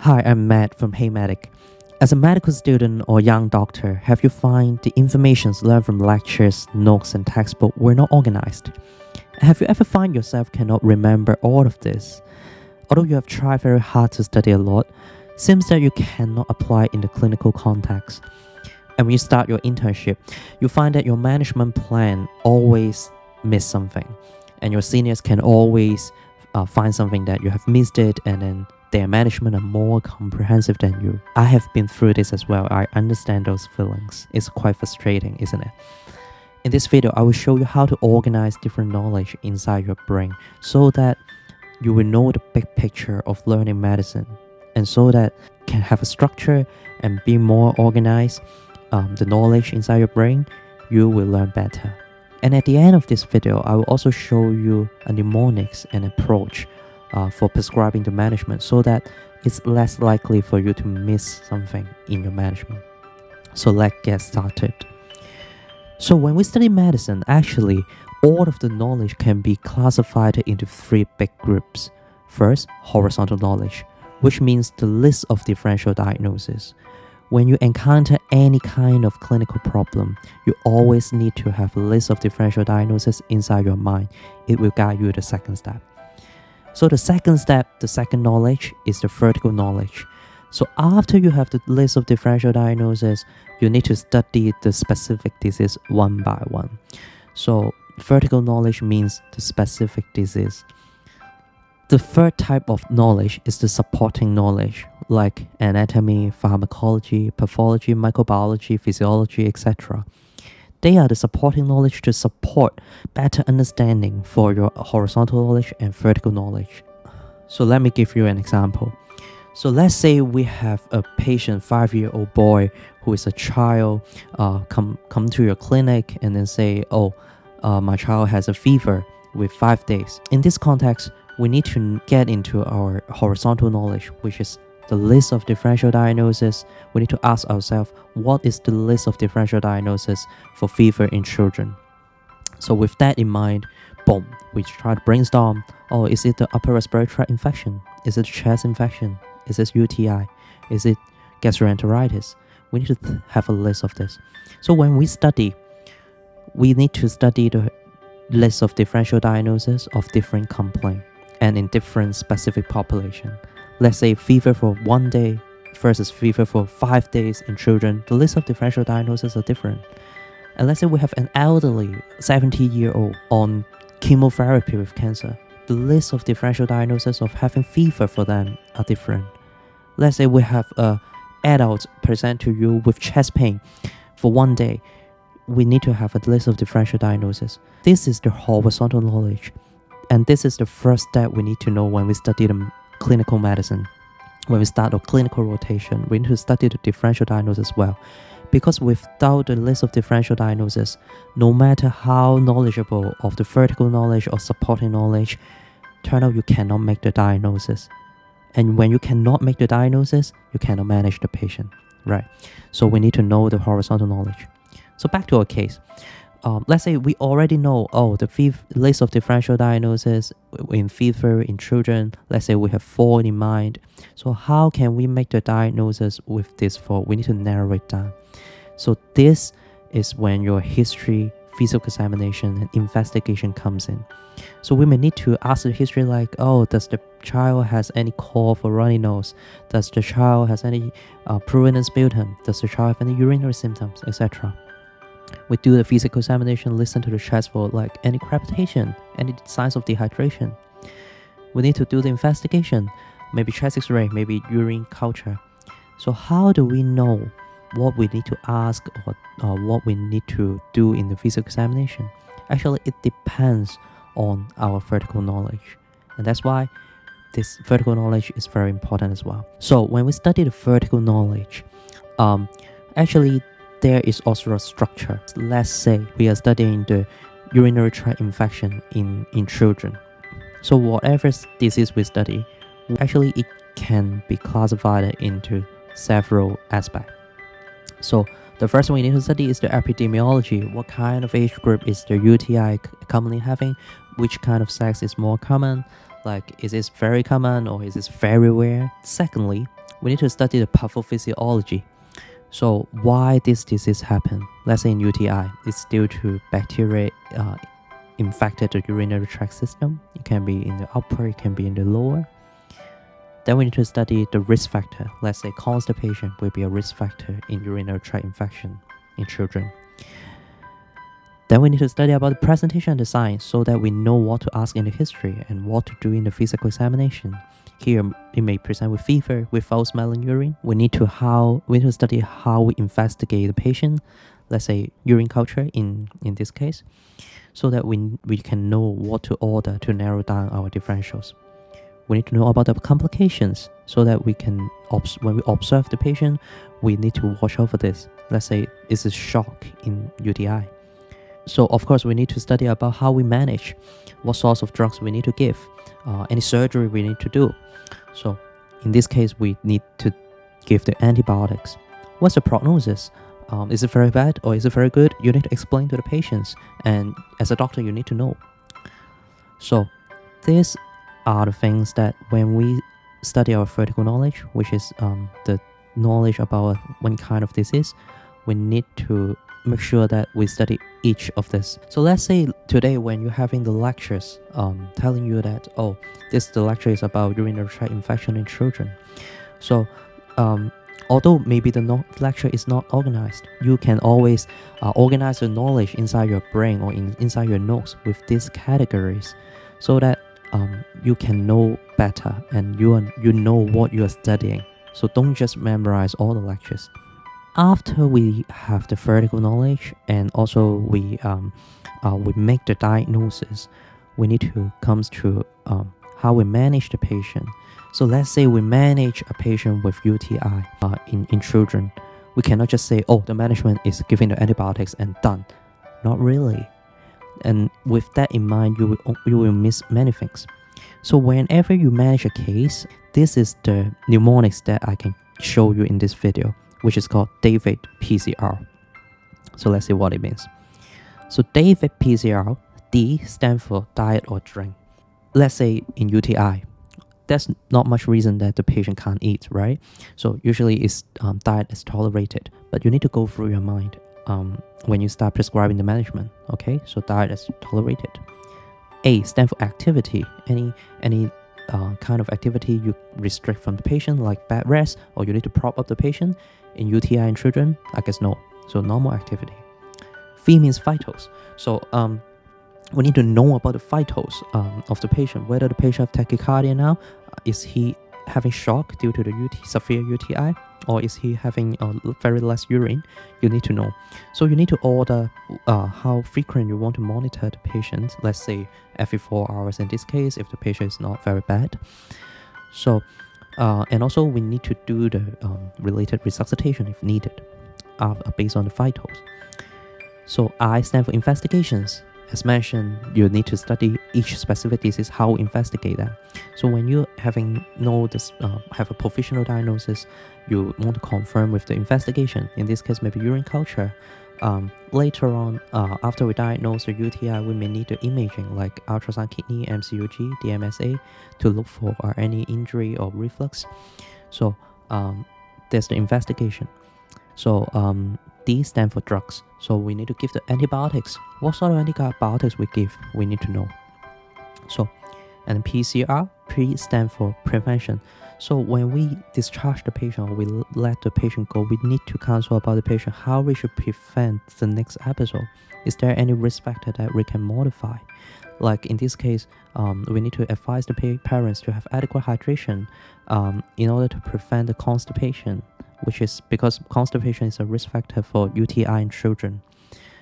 Hi, I'm Matt from Paediatric. As a medical student or young doctor, have you find the information learned from lectures, notes, and textbook were not organized? Have you ever find yourself cannot remember all of this? Although you have tried very hard to study a lot, seems that you cannot apply in the clinical context. And when you start your internship, you find that your management plan always miss something, and your seniors can always find something that you have missed it, and then their management are more comprehensive than you. I have been through this as well. I understand those feelings. It's quite frustrating, isn't it? In this video, I will show you how to organize different knowledge inside your brain so that you will know the big picture of learning medicine, and so that you can have a structure and be more organized. The knowledge inside your brain, you will learn better. And at the end of this video, I will also show you a mnemonics and approach for prescribing the management so that it's less likely for you to miss something in your management. So let's get started. So when we study medicine, actually, all of the knowledge can be classified into three big groups. First, horizontal knowledge, which means the list of differential diagnoses. When you encounter any kind of clinical problem, you always need to have a list of differential diagnoses inside your mind. It will guide you to the second step. So the second step, the second knowledge, is the vertical knowledge. So after you have the list of differential diagnoses, you need to study the specific disease one by one. So vertical knowledge means the specific disease. The third type of knowledge is the supporting knowledge, like anatomy, pharmacology, pathology, microbiology, physiology, etc. They are the supporting knowledge to support better understanding for your horizontal knowledge and vertical knowledge. So let me give you an example. So let's say we have a patient, 5-year-old boy who is a child, come to your clinic and then say, my child has a fever with 5 days. In this context, we need to get into our horizontal knowledge, which is the list of differential diagnoses. We need to ask ourselves, what is the list of differential diagnoses for fever in children? So with that in mind, boom, we try to brainstorm. Is it the upper respiratory tract infection? Is it chest infection? Is it UTI? Is it gastroenteritis? We need to have a list of this. So when we study, we need to study the list of differential diagnoses of different complaints and in different specific population. Let's say fever for 1 day versus fever for 5 days in children. The list of differential diagnoses are different. And let's say we have an elderly 70-year-old on chemotherapy with cancer. The list of differential diagnoses of having fever for them are different. Let's say we have an adult present to you with chest pain for 1 day. We need to have a list of differential diagnoses. This is the horizontal knowledge. And this is the first step we need to know when we study the clinical medicine. When we start a clinical rotation, we need to study the differential diagnosis as well. Because without the list of differential diagnosis, no matter how knowledgeable of the vertical knowledge or supporting knowledge, turn out you cannot make the diagnosis. And when you cannot make the diagnosis, you cannot manage the patient, right? So we need to know the horizontal knowledge. So back to our case. Let's say we already know, the list of differential diagnoses in fever in children. Let's say we have 4 in mind. So how can we make the diagnosis with this 4? We need to narrow it down. So this is when your history, physical examination, and investigation comes in. So we may need to ask the history like, does the child has any cough or runny nose? Does the child has any pruritus sputum? Does the child have any urinary symptoms, etc.? We do the physical examination, listen to the chest for like any crepitation, any signs of dehydration. We need to do the investigation, maybe chest x-ray, maybe urine culture. So how do we know what we need to ask or what we need to do in the physical examination? Actually, it depends on our vertical knowledge. And that's why this vertical knowledge is very important as well. So when we study the vertical knowledge, actually, there is also a structure. Let's say we are studying the urinary tract infection in children. So whatever disease we study, actually it can be classified into several aspects. So the first one we need to study is the epidemiology. What kind of age group is the UTI commonly having? Which kind of sex is more common? Like, is this very common or is this very rare? Secondly, we need to study the pathophysiology. So why this disease happen? Let's say in UTI, it's due to bacteria infected the urinary tract system. It can be in the upper, it can be in the lower. Then we need to study the risk factor. Let's say constipation will be a risk factor in urinary tract infection in children. Then we need to study about the presentation and the signs so that we know what to ask in the history and what to do in the physical examination. Here, it may present with fever, with foul-smelling urine. We need to study how we investigate the patient, let's say urine culture in this case, so that we can know what to order to narrow down our differentials. We need to know about the complications so that we can, when we observe the patient, we need to watch over this. Let's say it's a shock in UTI. So of course, we need to study about how we manage, what sorts of drugs we need to give, any surgery we need to do. So in this case, we need to give the antibiotics. What's the prognosis? Is it very bad or is it very good? You need to explain to the patients, and as a doctor, you need to know. So these are the things that when we study our theoretical knowledge, which is the knowledge about one kind of disease, we need to make sure that we study each of this. So let's say today when you're having the lectures telling you that, oh, the lecture is about urinary tract infection in children. So although maybe the lecture is not organized, you can always organize the knowledge inside your brain or inside your notes with these categories so that you can know better and you know what you are studying. So don't just memorize all the lectures. After we have the theoretical knowledge and also we make the diagnosis, we need to come to how we manage the patient. So let's say we manage a patient with UTI in children. We cannot just say, oh, the management is giving the antibiotics and done. Not really. And with that in mind, you will miss many things. So whenever you manage a case, this is the mnemonics that I can show you in this video, which is called David PCR. So let's see what it means. So David PCR, D stands for diet or drink. Let's say in UTI, there's not much reason that the patient can't eat, right? So usually it's diet is tolerated, but you need to go through your mind when you start prescribing the management, okay? So diet is tolerated. A stands for activity. Any kind of activity you restrict from the patient, like bed rest, or you need to prop up the patient. In UTI in children, I guess no. So normal activity. V means vitals. So we need to know about the vitals of the patient. Whether the patient have tachycardia now, is he having shock due to the severe UTI, or is he having very less urine? You need to know. So you need to order how frequent you want to monitor the patient. Let's say every 4 hours in this case, if the patient is not very bad. So and also we need to do the related resuscitation if needed, based on the vitals. So I stand for investigations. As mentioned, you need to study each specific disease, how to investigate that. So when you have a provisional diagnosis, you want to confirm with the investigation. In this case, maybe urine culture. Later on, after we diagnose the UTI, we may need the imaging like ultrasound kidney, MCUG, DMSA to look for any injury or reflux. So there's the investigation. So D stands for drugs. So we need to give the antibiotics. What sort of antibiotics we give, we need to know. So, and PCR, P stands for prevention. So when we discharge the patient or we let the patient go, we need to counsel about the patient how we should prevent the next episode. Is there any risk factor that we can modify? Like in this case, we need to advise the parents to have adequate hydration in order to prevent the constipation, which is because constipation is a risk factor for UTI in children.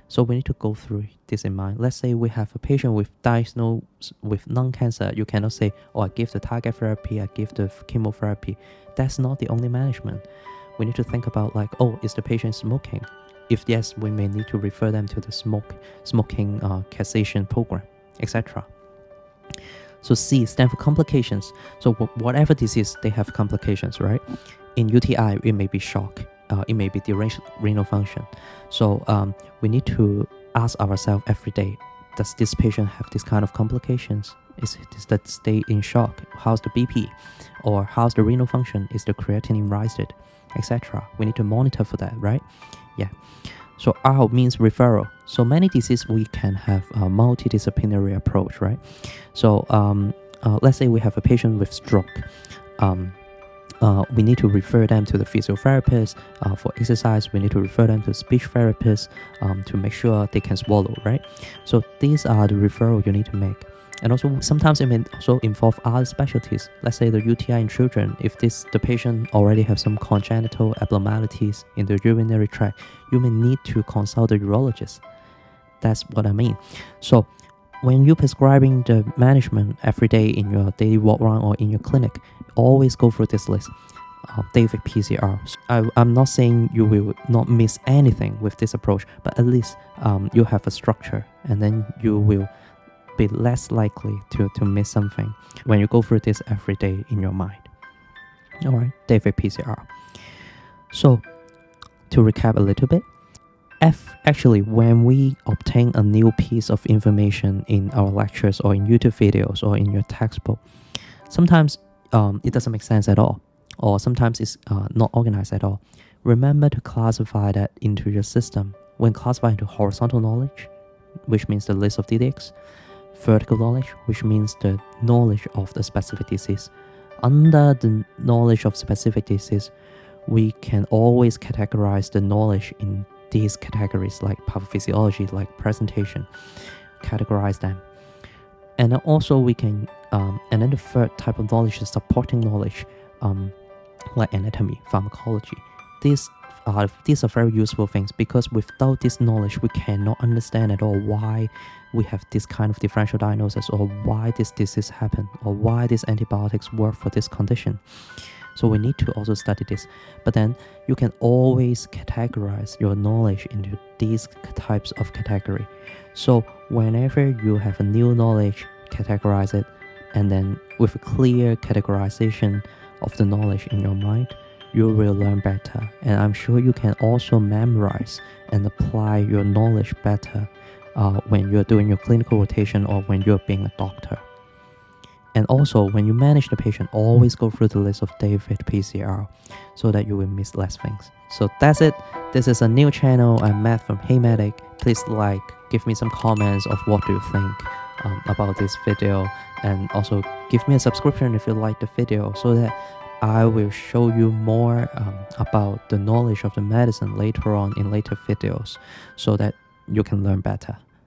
So we need to go through this in mind. Let's say we have a patient with diagnosed with lung cancer. You cannot say, oh, I give the target therapy, I give the chemotherapy. That's not the only management. We need to think about like, oh, is the patient smoking? If yes, we may need to refer them to the smoking cessation program, etc. So C stands for complications. So whatever disease, they have complications, right? In UTI, it may be shock. It may be deranged renal function. So we need to ask ourselves every day, does this patient have this kind of complications? Is the state in shock? How's the BP? Or how's the renal function? Is the creatinine raised? Etc. We need to monitor for that, right? Yeah. So R means referral. So many diseases we can have a multidisciplinary approach, right? So let's say we have a patient with stroke. We need to refer them to the physiotherapist. For exercise, we need to refer them to speech therapist to make sure they can swallow, right? So these are the referral you need to make. And also sometimes it may also involve other specialties. Let's say the UTI in children. If the patient already have some congenital abnormalities in the urinary tract, you may need to consult the urologist. That's what I mean. So when you're prescribing the management every day in your daily walk around or in your clinic, always go through this list. David PCR. I'm not saying you will not miss anything with this approach, but at least you have a structure, and then you will be less likely to miss something when you go through this every day in your mind. All right, David PCR. So to recap a little bit, actually, when we obtain a new piece of information in our lectures or in YouTube videos or in your textbook, sometimes it doesn't make sense at all, or sometimes it's not organized at all. Remember to classify that into your system. When classified into horizontal knowledge, which means the list of DDX, vertical knowledge, which means the knowledge of the specific disease. Under the knowledge of specific disease, we can always categorize the knowledge in these categories like pathophysiology, like presentation, categorize them. And then also we can, and then the third type of knowledge is supporting knowledge, like anatomy, pharmacology. These are very useful things, because without this knowledge, we cannot understand at all why we have this kind of differential diagnosis, or why this disease happened, or why these antibiotics work for this condition. So we need to also study this. But then you can always categorize your knowledge into these types of category. So whenever you have a new knowledge, categorize it, and then with a clear categorization of the knowledge in your mind, you will learn better. And I'm sure you can also memorize and apply your knowledge better when you're doing your clinical rotation or when you're being a doctor. And also, when you manage the patient, always go through the list of David PCR so that you will miss less things. So that's it. This is a new channel. I'm Matt from Paediatric. Please give me some comments of what do you think about this video, and also give me a subscription if you like the video, so that I will show you more about the knowledge of the medicine later on in later videos, so that you can learn better.